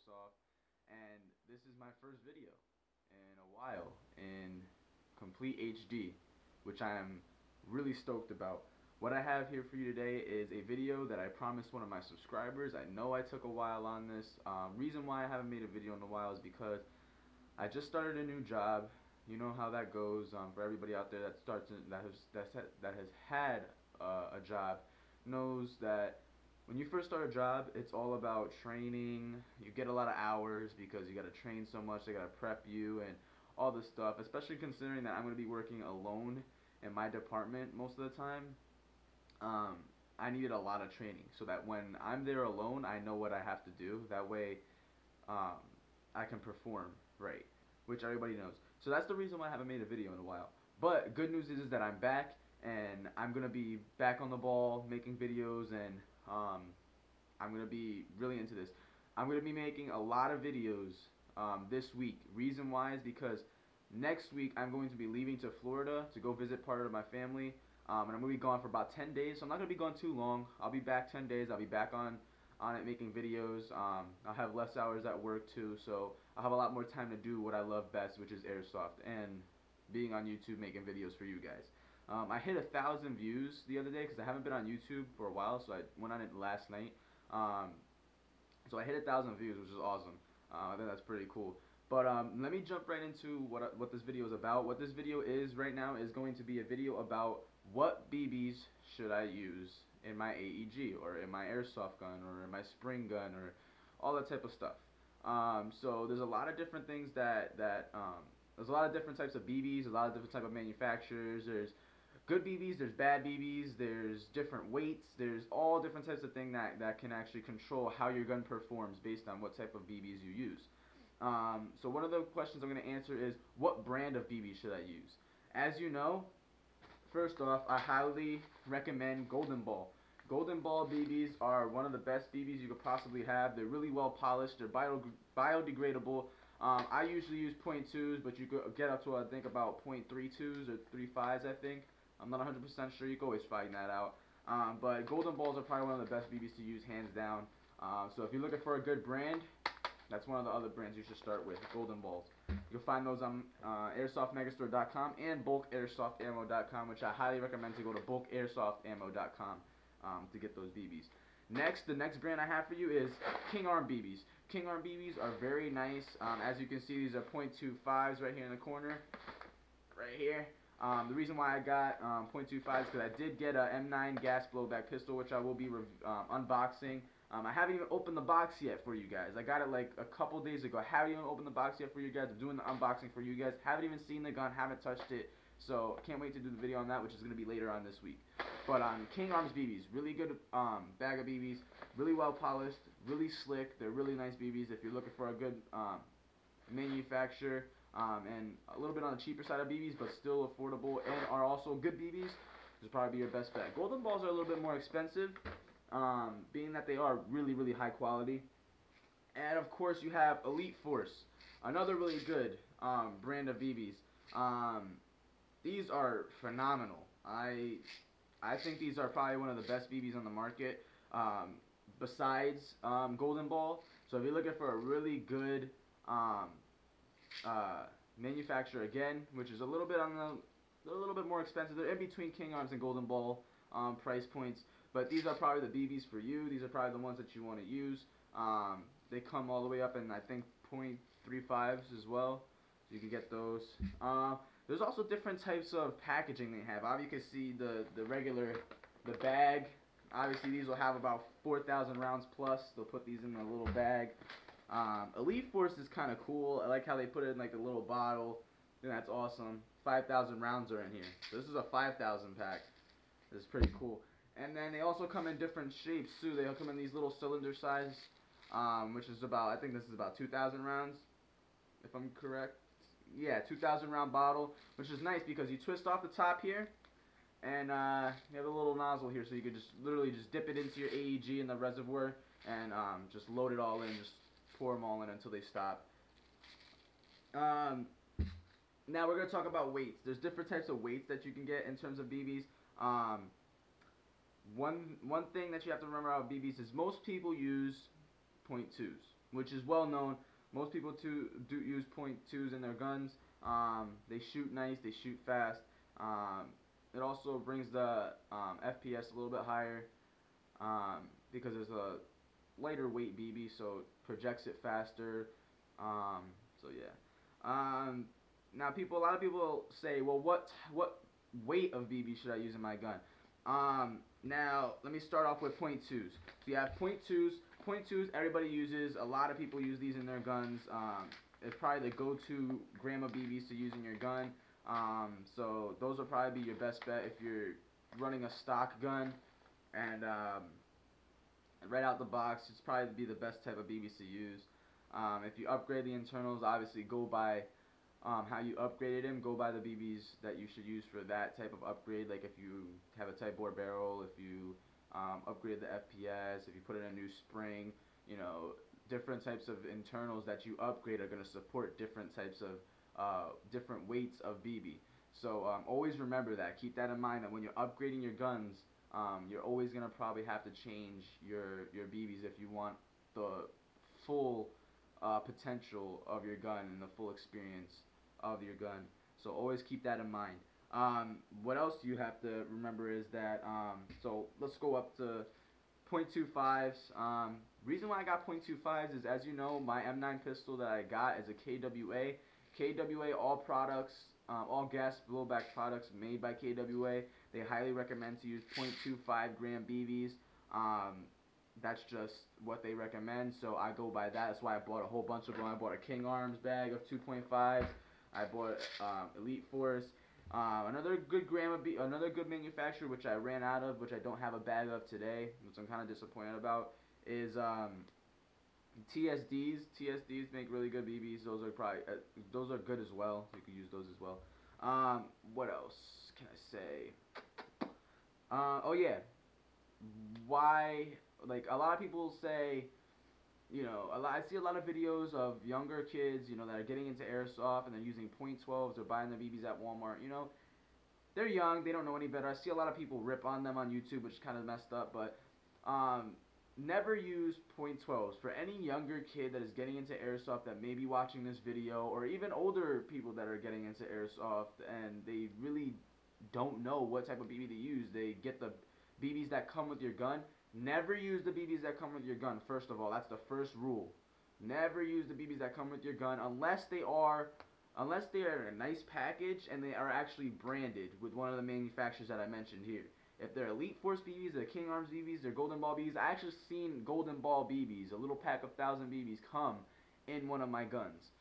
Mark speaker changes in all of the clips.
Speaker 1: Airsoft, and this is my first video in a while in complete HD, which I am really stoked about. What I have here for you today is a video that I promised one of my subscribers. I know I took a while on this. Reason why I haven't made a video in a while is because I just started a new job. You know how that goes. For everybody out there that has had a job, knows that when you first start a job, it's all about training. You get a lot of hours because you got to train so much. They got to prep you and all this stuff. Especially considering that I'm going to be working alone in my department most of the time. I needed a lot of training so that when I'm there alone, I know what I have to do. That way, um, I can perform right, which everybody knows. So that's the reason why I haven't made a video in a while. But good news is that I'm back, and I'm gonna be back on the ball, making videos, and I'm gonna be really into this. I'm gonna be making a lot of videos this week. Reason why is because next week I'm going to be leaving to Florida to go visit part of my family. And I'm going to be gone for about 10 days, so I'm not going to be gone too long. I'll be back 10 days. I'll be back on it making videos. I'll have less hours at work too, so I'll have a lot more time to do what I love best, which is Airsoft, and being on YouTube making videos for you guys. I hit 1,000 views the other day because I haven't been on YouTube for a while, so I went on it last night. So I hit 1,000 views, which is awesome. I think that's pretty cool. But let me jump right into what this video is about. What this video is right now is going to be a video about what BBs should I use in my AEG, or in my airsoft gun, or in my spring gun, or all that type of stuff. So there's a lot of different things there's a lot of different types of BBs, a lot of different type of manufacturers. There's good BBs, there's bad BBs, there's different weights, there's all different types of things that can actually control how your gun performs based on what type of BBs you use. So one of the questions I'm going to answer is, what brand of BB should I use? As you know, first off, I highly recommend Golden Ball. Golden Ball BBs are one of the best BBs you could possibly have. They're really well polished. They're biodegradable. I usually use .2s, but you could get up to, I think, about .32s or 3.5s, I think. I'm not 100% sure. You can always find that out. But Golden Balls are probably one of the best BBs to use, hands down. So if you're looking for a good brand, that's one of the other brands you should start with, Golden Balls. You'll find those on airsoftmegastore.com and bulkairsoft.ammo.com, which I highly recommend to go to bulkairsoft.ammo.com to get those BBs. Next, the next brand I have for you is King Arm BBs. King Arm BBs are very nice. As you can see, these are .25s right here in the corner, right here. The reason why I got .25 is because I did get a M9 gas blowback pistol, which I will be unboxing. I haven't even opened the box yet for you guys. I got it like a couple days ago. I haven't even opened the box yet for you guys. I'm doing the unboxing for you guys. Haven't even seen the gun, haven't touched it. So can't wait to do the video on that, which is going to be later on this week. But King Arms BBs, really good bag of BBs, really well polished, really slick. They're really nice BBs if you're looking for a good manufacturer, and a little bit on the cheaper side of BBs, but still affordable and are also good BBs. This will probably be your best bet. Golden Balls are a little bit more expensive, being that they are really, really high quality. And of course you have Elite Force, another really good brand of BBs. These are phenomenal. I think these are probably one of the best BBs on the market, besides Golden Ball. So if you're looking for a really good manufacturer, again, which is a little bit more expensive, they're in between King Arms and Golden Ball price points. But these are probably the BBs for you. These are probably the ones that you want to use. They come all the way up in, I think, .35s as well. So you can get those. There's also different types of packaging they have. Obviously, you can see the bag. Obviously, these will have about 4,000 rounds plus. They'll put these in a little bag. Elite Force is kind of cool. I like how they put it in like a little bottle. I think that's awesome. 5,000 rounds are in here. So this is a 5,000 pack. This is pretty cool. And then they also come in different shapes too. They'll come in these little cylinder size, which is about, I think this is about 2,000 rounds, if I'm correct. Yeah, 2,000 round bottle, which is nice because you twist off the top here, and you have a little nozzle here, so you could just literally just dip it into your AEG in the reservoir and just load it all in, just pour them all in until they stop. Now we're going to talk about weights. There's different types of weights that you can get in terms of BBs. One thing that you have to remember about BBs is most people use .2s. which is well known. Most people do use .2s in their guns. They shoot nice, they shoot fast. It also brings the FPS a little bit higher because it's a lighter weight BB, so it projects it faster. So yeah. Now a lot of people say, well, what weight of BB should I use in my gun? Now let me start off with .2s. So you have .2s. .2s everybody uses. A lot of people use these in their guns. It's probably the go-to gram of BBs to use in your gun. So those will probably be your best bet if you're running a stock gun. And right out the box, it's probably be the best type of BBs to use. If you upgrade the internals, obviously go by how you upgraded them. Go by the BBs that you should use for that type of upgrade. Like if you have a Type bore barrel, if you upgrade the FPS, if you put in a new spring, you know, different types of internals that you upgrade are going to support different types of different weights of BB. So always remember that. Keep that in mind, that when you're upgrading your guns, you're always going to probably have to change your BBs if you want the full potential of your gun and the full experience of your gun. So always keep that in mind. What else you have to remember is that, so let's go up to .25s. Reason why I got .25s is, as you know, my M9 pistol that I got is a KWA. KWA, all products, all gas blowback products made by KWA, they highly recommend to use .25 gram BBs. That's just what they recommend, so I go by that. That's why I bought a whole bunch of them. I bought a King Arms bag of 2.5s. I bought Elite Force. Another good manufacturer, which I ran out of, which I don't have a bag of today, which I'm kind of disappointed about, is TSDs. TSDs make really good BBs. Those are probably those are good as well. You can use those as well. What else can I say? Oh yeah. Why? Like, a lot of people say, you know, I see a lot of videos of younger kids, you know, that are getting into airsoft and they're using .12s or buying their BBs at Walmart. You know, they're young, they don't know any better. I see a lot of people rip on them on YouTube, which is kind of messed up, but never use .12s. For any younger kid that is getting into airsoft that may be watching this video, or even older people that are getting into airsoft and they really don't know what type of BB to use, they get the BBs that come with your gun. Never use the BBs that come with your gun. First of all, that's the first rule. Never use the BBs that come with your gun unless they are in a nice package and they are actually branded with one of the manufacturers that I mentioned here. If they're Elite Force BBs, they're King Arms BBs, they're Golden Ball BBs. I actually seen Golden Ball BBs, a little pack of 1,000 BBs, come in one of my guns.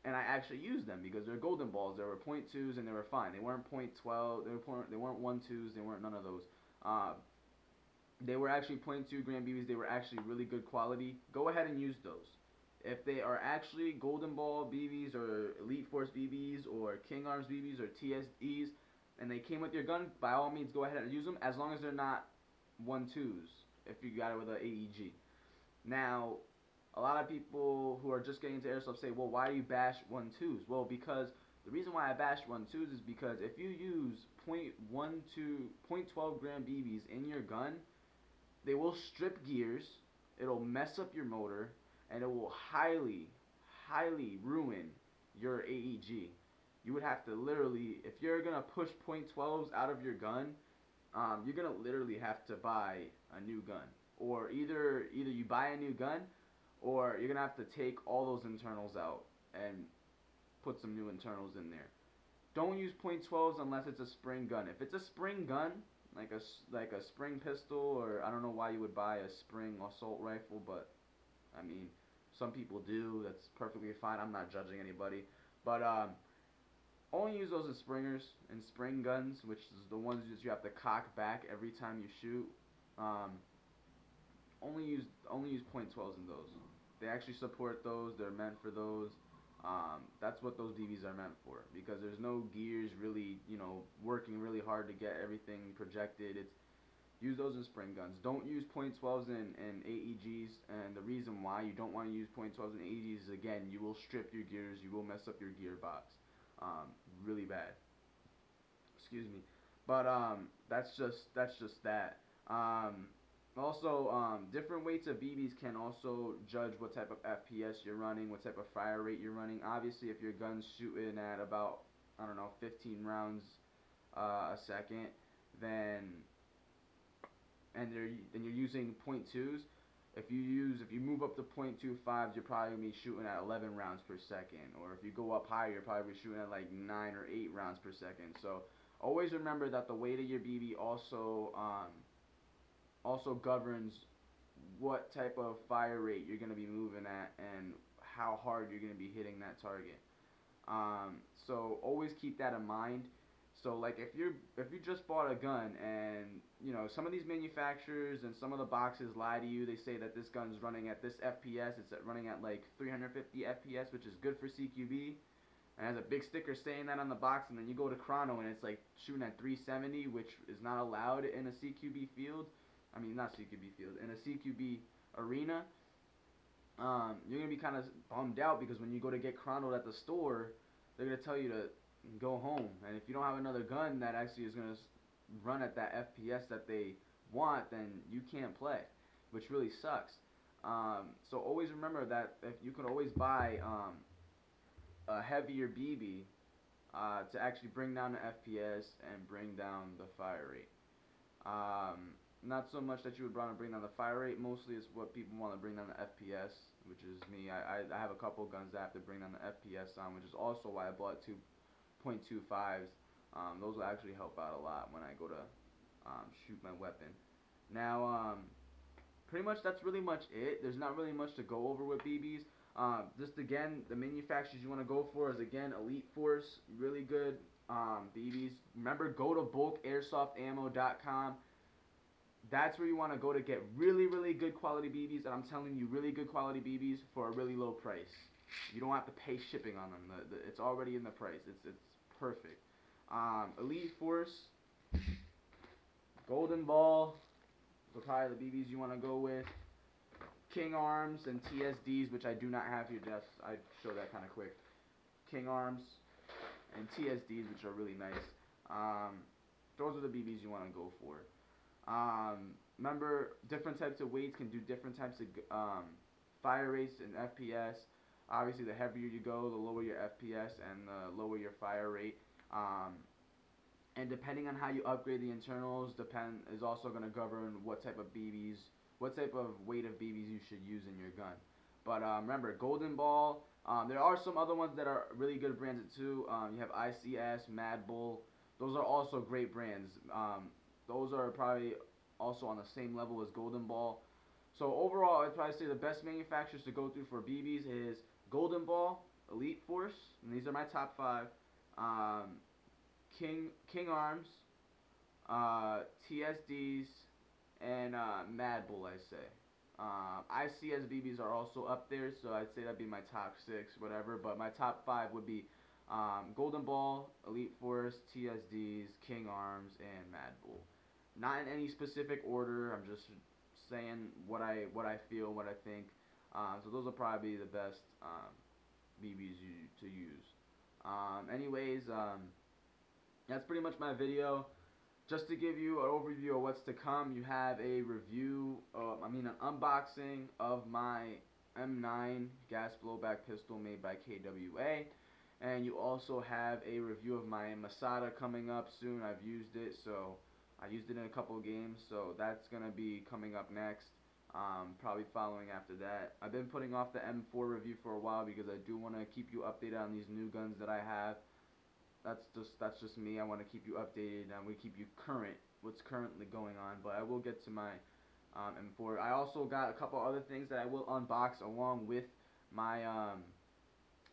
Speaker 1: And I actually used them because they're Golden Balls. They were .2s and they were fine. They weren't .12. They weren't 1.2s. They weren't none of those. They were actually .2 gram BBs. They were actually really good quality. Go ahead and use those. If they are actually Golden Ball BBs or Elite Force BBs or King Arms BBs or TSDs and they came with your gun, by all means go ahead and use them, as long as they're not 1.2s if you got it with an AEG. Now, a lot of people who are just getting into airsoft say, well, why do you bash 1.2s? Well, because the reason why I bash 1.2s is because if you use .12 gram BBs in your gun, they will strip gears, it'll mess up your motor, and it will highly ruin your AEG. You would have to literally, if you're going to push .12s out of your gun, you're going to literally have to buy a new gun. Or either you buy a new gun, or you're going to have to take all those internals out and put some new internals in there. Don't use .12s unless it's a spring gun. If it's a spring gun, like a spring pistol, or I don't know why you would buy a spring assault rifle, but I mean, some people do. That's perfectly fine. I'm not judging anybody, but only use those in springers and spring guns, which is the ones that you have to cock back every time you shoot. Only use .12s in those. They actually support those. They're meant for those. That's what those BBs are meant for, because there's no gears really, you know, working really hard to get everything projected. Use those in spring guns. Don't use .12s in AEGs, and the reason why you don't want to use .12s in AEGs is, again, you will strip your gears, you will mess up your gearbox, really bad. Excuse me, but that's just that. Also, different weights of BBs can also judge what type of FPS you're running, what type of fire rate you're running. Obviously, if your gun's shooting at about, I don't know, 15 rounds a second, then you're using .2s. If you move up to .25s, you're probably gonna be shooting at 11 rounds per second. Or if you go up higher, you're probably shooting at like 9 or 8 rounds per second. So always remember that the weight of your BB also governs what type of fire rate you're gonna be moving at and how hard you're gonna be hitting that target. So always keep that in mind. So like if you just bought a gun and you know some of these manufacturers and some of the boxes lie to you, they say that this gun's running at this FPS, it's running at like 350 FPS, which is good for CQB, and has a big sticker saying that on the box, and then you go to Chrono and it's like shooting at 370, which is not allowed in a CQB field. I mean not CQB field, in a CQB arena. You're gonna be kind of bummed out because when you go to get chronoed at the store, they're gonna tell you to go home, and if you don't have another gun that actually is gonna run at that FPS that they want, then you can't play, which really sucks. So always remember that if you can always buy a heavier BB to actually bring down the FPS and bring down the fire rate. Not so much that you would want to bring down the fire rate, mostly it's what people want to bring down the FPS, which is me. I have a couple guns that I have to bring down the FPS on, which is also why I bought 2.25s. Those will actually help out a lot when I go to shoot my weapon. Now, pretty much that's really much it. There's not really much to go over with BBs. Just again, the manufacturers you want to go for is again Elite Force, really good BBs. Remember, go to bulkairsoft.ammo.com. That's where you want to go to get really, really good quality BBs, and I'm telling you, really good quality BBs for a really low price. You don't have to pay shipping on them. It's already in the price. It's perfect. Elite Force, Golden Ball, those are probably the BBs you want to go with. King Arms and TSDs, which I do not have here. Just I show that kind of quick. King Arms and TSDs, which are really nice. Those are the BBs you want to go for. Remember, different types of weights can do different types of fire rates and FPS. Obviously, the heavier you go, the lower your FPS and the lower your fire rate. And depending on how you upgrade the internals, is also going to govern what type of weight of BBs you should use in your gun. But remember, Golden Ball. There are some other ones that are really good brands too. You have ICS, Mad Bull. Those are also great brands. Those are probably also on the same level as Golden Ball. So overall, I'd probably say the best manufacturers to go through for BBs is Golden Ball, Elite Force, and these are my top 5. King Arms, TSDs, and Mad Bull, I say. ICS BBs are also up there, so I'd say that'd be my top 6, whatever. But my top 5 would be Golden Ball, Elite Force, TSDs, King Arms, and Mad Bull. Not in any specific order. I'm just saying what I feel, what I think. So those will probably be the best BBs to use. Anyways, that's pretty much my video. Just to give you an overview of what's to come, you have a review, an unboxing of my M9 gas blowback pistol made by KWA. And you also have a review of my Masada coming up soon. I've used it, so I used it in a couple of games, so that's going to be coming up next. Probably following after that. I've been putting off the M4 review for a while because I do want to keep you updated on these new guns that I have. That's just me. I want to keep you updated. I want to keep you current, what's currently going on. But I will get to my M4. I also got a couple other things that I will unbox along with my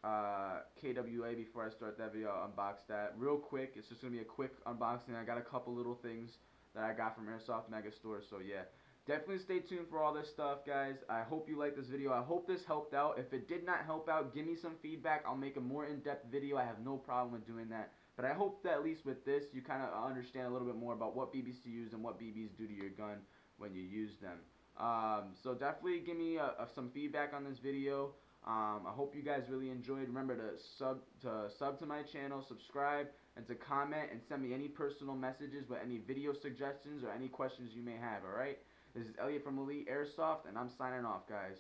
Speaker 1: KWA before I start that video. I'll unbox that real quick. It's just going to be a quick unboxing. I got a couple little things that I got from Airsoft Megastore. So yeah, definitely stay tuned for all this stuff, guys. I hope you liked this video. I hope this helped out. If it did not help out, give me some feedback. I'll make a more in-depth video. I have no problem with doing that. But I hope that at least with this, you kind of understand a little bit more about what BBs to use and what BBs do to your gun when you use them. So definitely give me some feedback on this video. I hope you guys really enjoyed. Remember to sub to my channel, subscribe, and to comment and send me any personal messages with any video suggestions or any questions you may have, alright? This is Elliot from Elite Airsoft, and I'm signing off, guys.